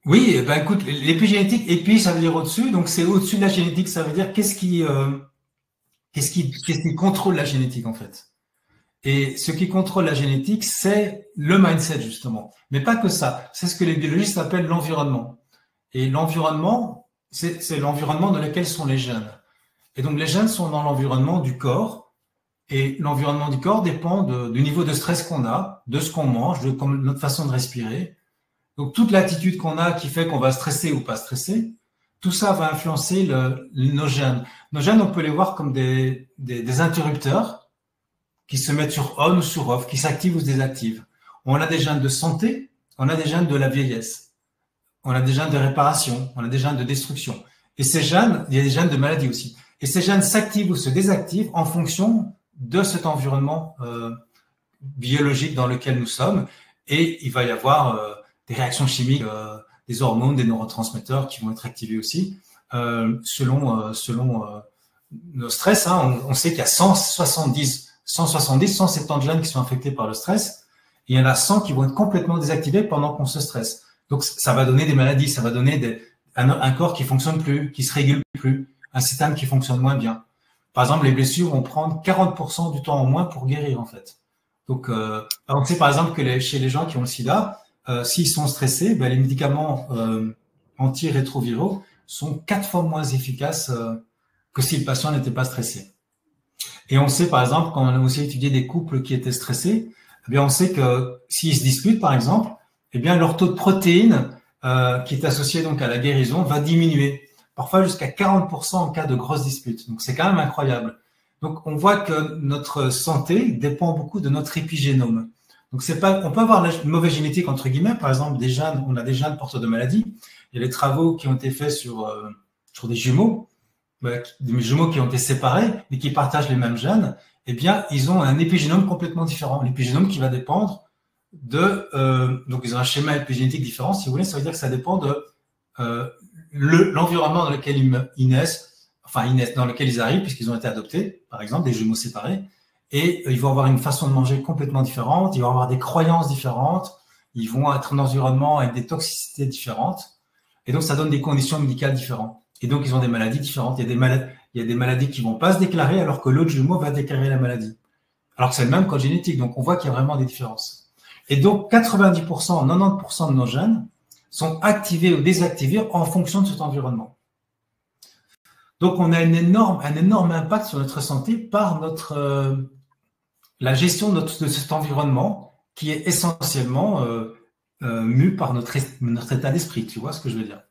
Oui, ben écoute, l'épigénétique, épi, ça veut dire au-dessus, donc c'est au-dessus de la génétique, ça veut dire qu'est-ce qui contrôle la génétique en fait. Et ce qui contrôle la génétique, c'est le mindset justement. Mais pas que ça, c'est ce que les biologistes appellent l'environnement. Et l'environnement, c'est l'environnement dans lequel sont les gènes. Et donc les gènes sont dans l'environnement du corps, et l'environnement du corps dépend du niveau de stress qu'on a, de ce qu'on mange, de notre façon de respirer. Donc toute l'attitude qu'on a qui fait qu'on va stresser ou pas stresser, tout ça va influencer nos gènes. Nos gènes, on peut les voir comme des interrupteurs qui se mettent sur on ou sur off, qui s'activent ou se désactivent. On a des gènes de santé, on a des gènes de la vieillesse, on a des gènes de réparation, on a des gènes de destruction. Et ces gènes, il y a des gènes de maladie aussi. Et ces gènes s'activent ou se désactivent en fonction de cet environnement biologique dans lequel nous sommes. Et il va y avoir des réactions chimiques, des hormones, des neurotransmetteurs qui vont être activés aussi selon nos stress. Hein. On sait qu'il y a 170 gènes qui sont affectés par le stress. Et il y en a 100 qui vont être complètement désactivés pendant qu'on se stresse. Donc ça va donner des maladies, ça va donner un corps qui fonctionne plus, qui se régule plus, un système qui fonctionne moins bien. Par exemple, les blessures vont prendre 40% du temps en moins pour guérir en fait. Donc on sait par exemple que chez les gens qui ont le sida, s'ils sont stressés, ben, les médicaments antirétroviraux sont 4 fois moins efficaces que si le patient n'était pas stressé. Et on sait par exemple, quand on a aussi étudié des couples qui étaient stressés, eh bien on sait que s'ils se disputent par exemple, eh bien leur taux de protéines qui est associé donc à la guérison va diminuer, parfois jusqu'à 40% en cas de grosse dispute. Donc c'est quand même incroyable. Donc on voit que notre santé dépend beaucoup de notre épigénome. Donc c'est pas, on peut avoir une mauvaise génétique entre guillemets, par exemple des gènes, on a des gènes porteurs de maladies. Il y a des travaux qui ont été faits sur des jumeaux qui ont été séparés mais qui partagent les mêmes gènes. Eh bien ils ont un épigénome complètement différent. L'épigénome qui va dépendre donc ils ont un schéma épigénétique différent. Si vous voulez, ça veut dire que ça dépend de l'environnement dans lequel ils naissent, dans lequel ils arrivent puisqu'ils ont été adoptés, par exemple des jumeaux séparés. Et ils vont avoir une façon de manger complètement différente, ils vont avoir des croyances différentes, ils vont être en environnement avec des toxicités différentes. Et donc, ça donne des conditions médicales différentes. Et donc, ils ont des maladies différentes. Il y a des maladies qui vont pas se déclarer alors que l'autre jumeau va déclarer la maladie. Alors que c'est le même code génétique. Donc, on voit qu'il y a vraiment des différences. Et donc, 90%, 90% de nos gènes sont activés ou désactivés en fonction de cet environnement. Donc, on a un énorme impact sur notre santé par la gestion de cet environnement qui est essentiellement mu par notre état d'esprit. Tu vois ce que je veux dire?